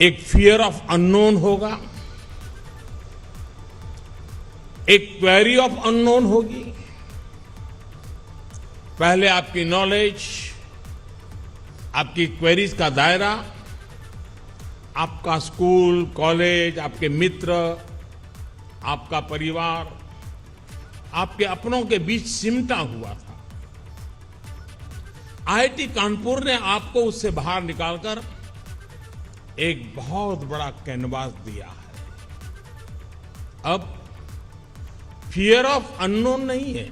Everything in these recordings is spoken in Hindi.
एक फियर ऑफ अननोन होगा, एक क्वेरी ऑफ अननोन होगी। पहले आपकी नॉलेज, आपकी क्वेरीज का दायरा, आपका स्कूल, कॉलेज, आपके मित्र, आपका परिवार, आपके अपनों के बीच सिमटा हुआ था। आईआईटी कानपुर ने आपको उससे बाहर निकालकर एक बहुत बड़ा कैनवास दिया है। अब फियर ऑफ अननोन नहीं है।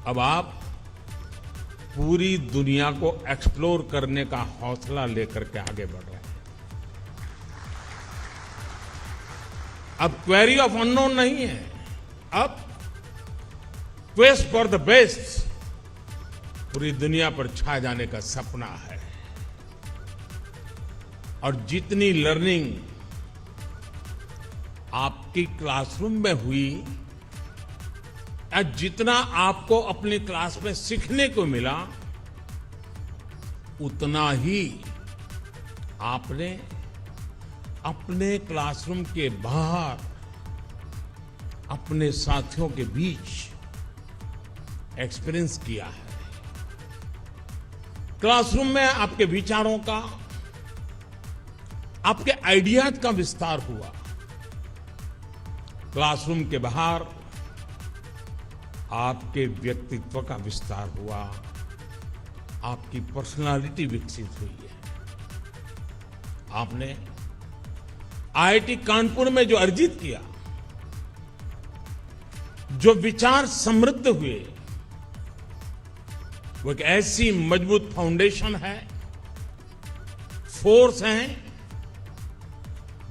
अब आप पूरी दुनिया को एक्सप्लोर करने का हौसला लेकर के आगे बढ़ रहे हैं। अब क्वेरी ऑफ अननोन नहीं है। अब क्वेस्ट फॉर द बेस्ट पूरी दुनिया पर छा जाने का सपना है। और जितनी लर्निंग आपकी क्लासरूम में हुई, या जितना आपको अपनी क्लास में सीखने को मिला, उतना ही आपने अपने क्लासरूम के बाहर अपने साथियों के बीच एक्सपीरियंस किया है। क्लासरूम में आपके विचारों का, आपके आइडियाज का विस्तार हुआ। क्लासरूम के बाहर आपके व्यक्तित्व का विस्तार हुआ, आपकी पर्सनालिटी विकसित हुई है। आपने आईआईटी कानपुर में जो अर्जित किया, जो विचार समृद्ध हुए, वो एक ऐसी मजबूत फाउंडेशन है, फोर्स है,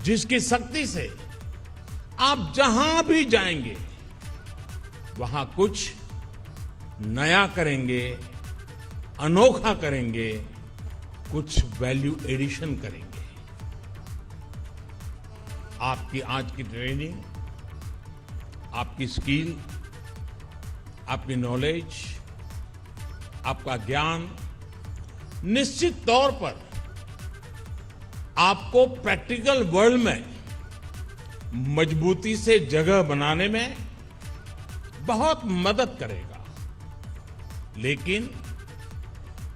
जिसकी शक्ति से आप जहां भी जाएंगे वहां कुछ नया करेंगे, अनोखा करेंगे, कुछ वैल्यू एडिशन करेंगे। आपकी आज की ट्रेनिंग, आपकी स्किल, आपकी नॉलेज, आपका ज्ञान निश्चित तौर पर आपको प्रैक्टिकल वर्ल्ड में मजबूती से जगह बनाने में बहुत मदद करेगा। लेकिन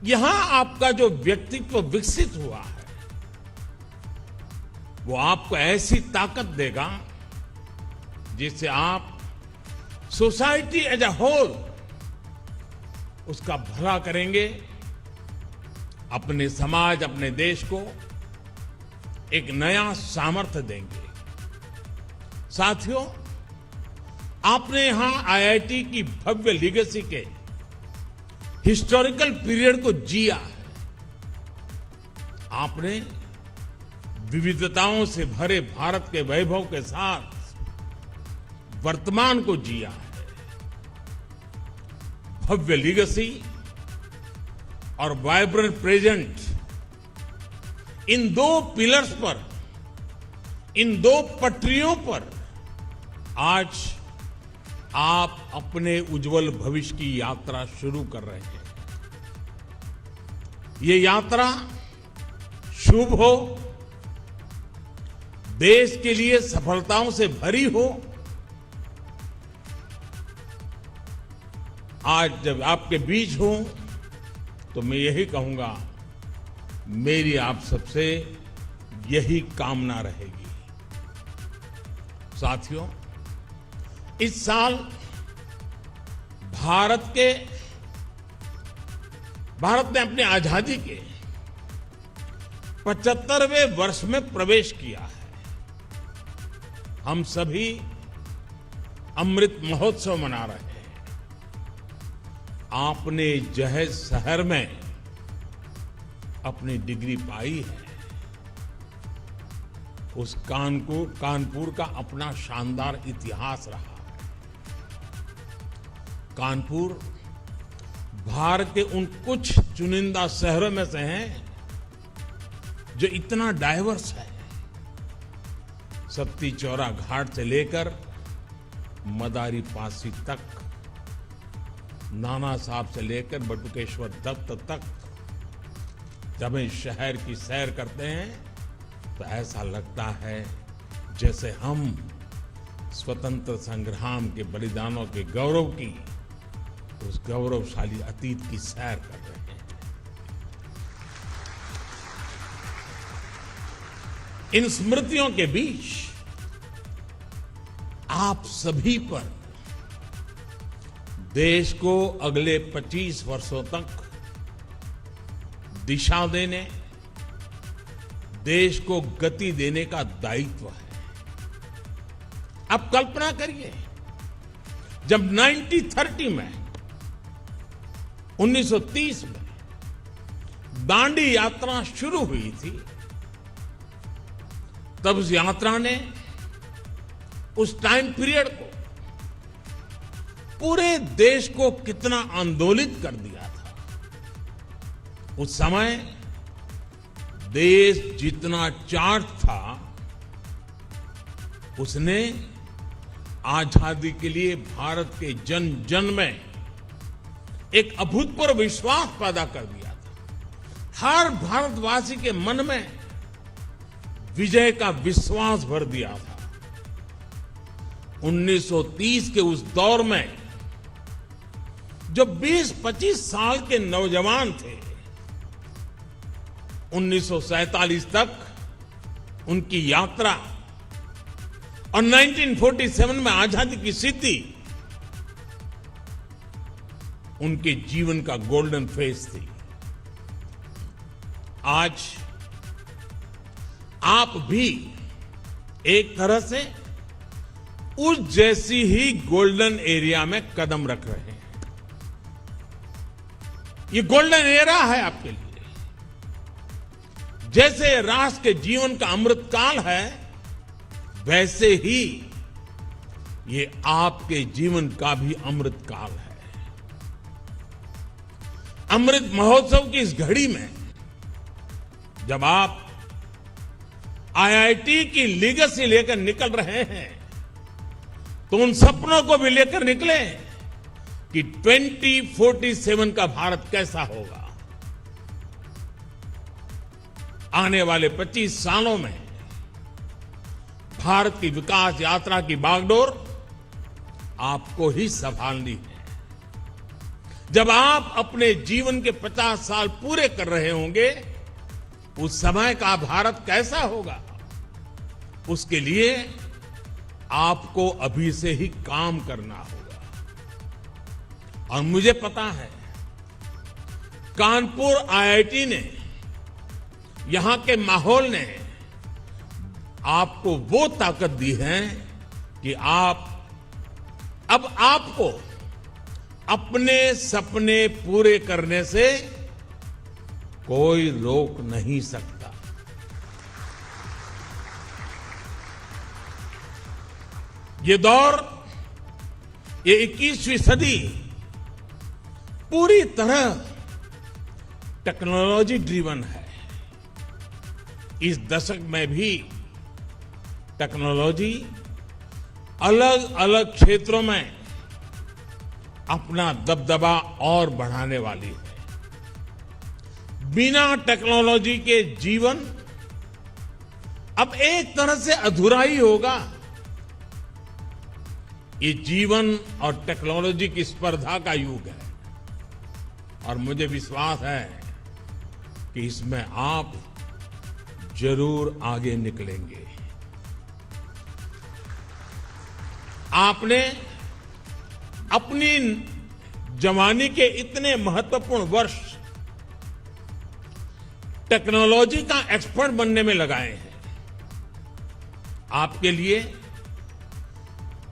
यहां आपका जो व्यक्तित्व विकसित हुआ है, वो आपको ऐसी ताकत देगा जिससे आप सोसाइटी एज अ होल उसका भला करेंगे, अपने समाज, अपने देश को एक नया सामर्थ्य देंगे। साथियों, आपने यहां आईआईटी की भव्य लीगेसी के हिस्टोरिकल पीरियड को जिया है। आपने विविधताओं से भरे भारत के वैभव के साथ वर्तमान को जिया है। भव्य लीगेसी और वाइब्रेंट प्रेजेंट, इन दो पिलर्स पर, इन दो पटरियों पर आज आप अपने उज्जवल भविष्य की यात्रा शुरू कर रहे हैं। ये यात्रा शुभ हो, देश के लिए सफलताओं से भरी हो। आज जब आपके बीच हूं तो मैं यही कहूंगा, मेरी आप सबसे यही कामना रहेगी। साथियों, इस साल भारत ने अपनी आजादी के 75वें वर्ष में प्रवेश किया है। हम सभी अमृत महोत्सव मना रहे हैं। आपने जहेज शहर में अपनी डिग्री पाई है। उस कानपुर का अपना शानदार इतिहास रहा है। कानपुर भारत के उन कुछ चुनिंदा शहरों में से हैं जो इतना डाइवर्स है। सत्ती चौरा घाट से लेकर मदारी पासी तक, नाना साहब से लेकर बटुकेश्वर दत्त तक, जब हम शहर की सैर करते हैं तो ऐसा लगता है जैसे हम स्वतंत्र संग्राम के बलिदानों के गौरव की, उस गौरवशाली अतीत की सैर कर रहे हैं। इन स्मृतियों के बीच आप सभी पर देश को अगले 25 वर्षों तक दिशा देने, देश को गति देने का दायित्व है। आप कल्पना करिए, जब 1930 में 1930 में दांडी यात्रा शुरू हुई थी, तब उस यात्रा ने उस टाइम पीरियड को, पूरे देश को कितना आंदोलित कर दिया था। उस समय देश जितना चार्ज था, उसने आजादी के लिए भारत के जन जन में एक अभूतपूर्व विश्वास पैदा कर दिया था। हर भारतवासी के मन में विजय का विश्वास भर दिया था। 1930 के उस दौर में जो 20-25 साल के नौजवान थे, 1947 तक उनकी यात्रा और 1947 में आजादी की सिद्धि उनके जीवन का गोल्डन फेज थी। आज आप भी एक तरह से उस जैसी ही गोल्डन एरिया में कदम रख रहे हैं। ये गोल्डन एरा है आपके लिए। जैसे राष्ट्र के जीवन का अमृतकाल है, वैसे ही ये आपके जीवन का भी अमृतकाल है। अमृत महोत्सव की इस घड़ी में जब आप आईआईटी की लीगेसी लेकर निकल रहे हैं, तो उन सपनों को भी लेकर निकले कि 2047 का भारत कैसा होगा। आने वाले 25 सालों में भारत की विकास यात्रा की बागडोर आपको ही संभालनी है। जब आप अपने जीवन के 50 साल पूरे कर रहे होंगे, उस समय का भारत कैसा होगा, उसके लिए आपको अभी से ही काम करना होगा। और मुझे पता है, कानपुर आईआईटी ने, यहां के माहौल ने आपको वो ताकत दी है कि अब आपको अपने सपने पूरे करने से कोई रोक नहीं सकता। ये दौर, ये 21वीं सदी पूरी तरह टेक्नोलॉजी ड्रिवन है। इस दशक में भी टेक्नोलॉजी अलग अलग क्षेत्रों में अपना दबदबा और बढ़ाने वाली है। बिना टेक्नोलॉजी के जीवन अब एक तरह से अधूरा ही होगा। ये जीवन और टेक्नोलॉजी की स्पर्धा का युग है और मुझे विश्वास है कि इसमें आप जरूर आगे निकलेंगे। आपने अपनी जवानी के इतने महत्वपूर्ण वर्ष टेक्नोलॉजी का एक्सपर्ट बनने में लगाए हैं। आपके लिए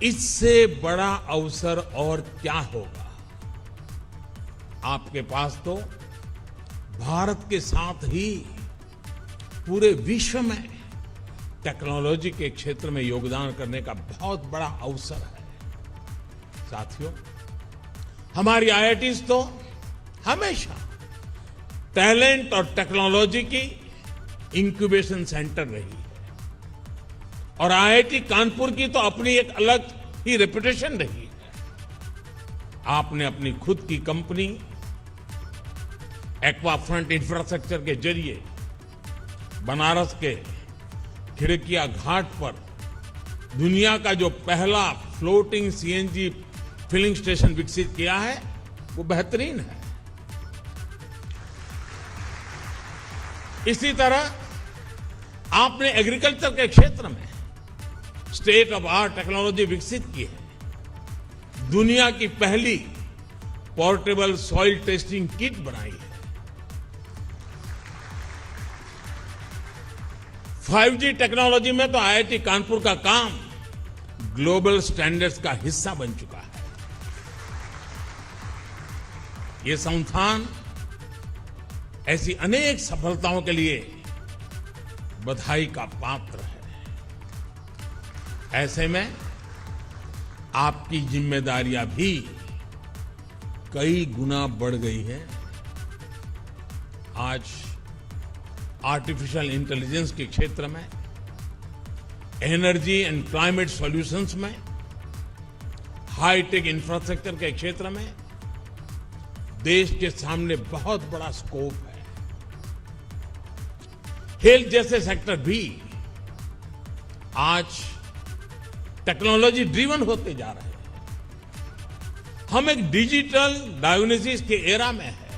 इससे बड़ा अवसर और क्या होगा। आपके पास तो भारत के साथ ही पूरे विश्व में टेक्नोलॉजी के क्षेत्र में योगदान करने का बहुत बड़ा अवसर है। साथियों, हमारी आईआईटीज तो हमेशा टैलेंट और टेक्नोलॉजी की इंक्यूबेशन सेंटर रही है और आईआईटी कानपुर की तो अपनी एक अलग ही रेपुटेशन रही है। आपने अपनी खुद की कंपनी एक्वा फ्रंट इंफ्रास्ट्रक्चर के जरिए बनारस के खिड़किया घाट पर दुनिया का जो पहला फ्लोटिंग सीएनजी फिलिंग स्टेशन विकसित किया है, वो बेहतरीन है। इसी तरह आपने एग्रीकल्चर के क्षेत्र में स्टेट ऑफ आर्ट टेक्नोलॉजी विकसित की है। दुनिया की पहली पोर्टेबल सॉइल टेस्टिंग किट बनाई है। 5G टेक्नोलॉजी में तो IIT कानपुर का काम ग्लोबल स्टैंडर्ड्स का हिस्सा बन चुका है। ये संस्थान ऐसी अनेक सफलताओं के लिए बधाई का पात्र है। ऐसे में आपकी जिम्मेदारियां भी कई गुना बढ़ गई हैं। आज आर्टिफिशियल इंटेलिजेंस के क्षेत्र में, एनर्जी एंड क्लाइमेट सॉल्यूशंस में, हाईटेक इंफ्रास्ट्रक्चर के क्षेत्र में देश के सामने बहुत बड़ा स्कोप है। हेल्थ जैसे सेक्टर भी आज टेक्नोलॉजी ड्रिवन होते जा रहे हैं। हम एक डिजिटल डायग्नोसिस के एरा में है,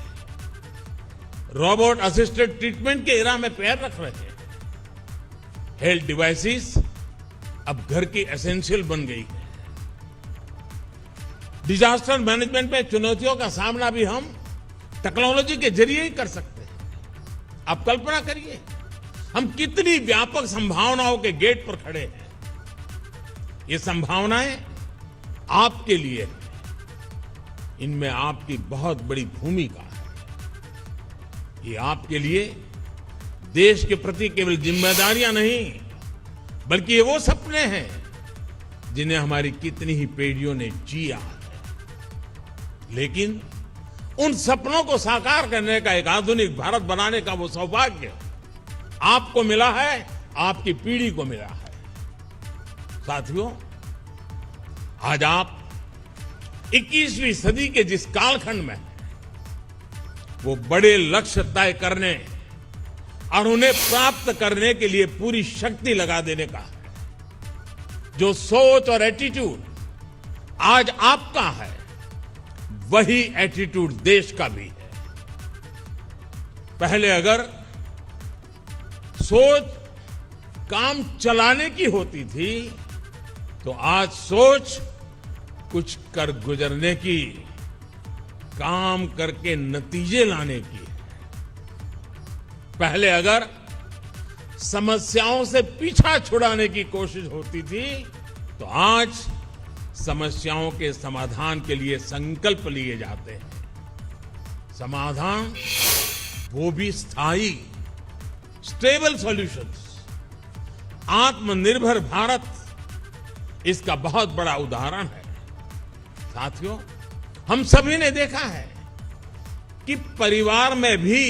रोबोट असिस्टेड ट्रीटमेंट के एरा में पैर रख रहे हैं। हेल्थ डिवाइसेस अब घर की एसेंशियल बन गई है। डिजास्टर मैनेजमेंट में चुनौतियों का सामना भी हम टेक्नोलॉजी के जरिए ही कर सकते हैं। आप कल्पना करिए, हम कितनी व्यापक संभावनाओं के गेट पर खड़े हैं। ये संभावनाएं आपके लिए हैं। इनमें आपकी बहुत बड़ी भूमिका है। ये आपके लिए देश के प्रति केवल जिम्मेदारियां नहीं, बल्कि ये वो सपने हैं जिन्हें हमारी कितनी ही पीढ़ियों ने जिया है। लेकिन उन सपनों को साकार करने का, एक आधुनिक भारत बनाने का वो सौभाग्य आपको मिला है, आपकी पीढ़ी को मिला है। साथियों, आज आप 21वीं सदी के जिस कालखंड में वो बड़े लक्ष्य तय करने और उन्हें प्राप्त करने के लिए पूरी शक्ति लगा देने का जो सोच और एटीट्यूड आज आपका है, वही एटीट्यूड देश का भी है। पहले अगर सोच काम चलाने की होती थी, तो आज सोच कुछ कर गुजरने की, काम करके नतीजे लाने की है। पहले अगर समस्याओं से पीछा छुड़ाने की कोशिश होती थी, तो आज समस्याओं के समाधान के लिए संकल्प लिए जाते हैं। समाधान वो भी स्थायी, स्टेबल सॉल्यूशंस। आत्मनिर्भर भारत इसका बहुत बड़ा उदाहरण है। साथियों, हम सभी ने देखा है कि परिवार में भी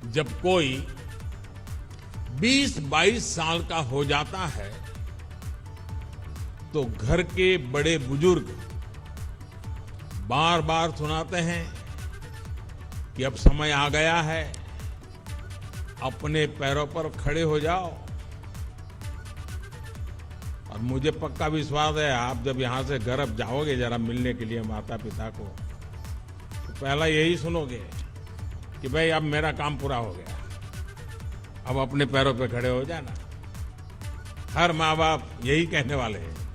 जब कोई 20-22 साल का हो जाता है, तो घर के बड़े बुजुर्ग बार बार सुनाते हैं कि अब समय आ गया है, अपने पैरों पर खड़े हो जाओ। और मुझे पक्का विश्वास है, आप जब यहां से घर अब जाओगे जरा मिलने के लिए माता पिता को, तो पहला यही सुनोगे कि भाई अब मेरा काम पूरा हो गया, अब अपने पैरों पे खड़े हो जाना। हर माँ बाप यही कहने वाले हैं।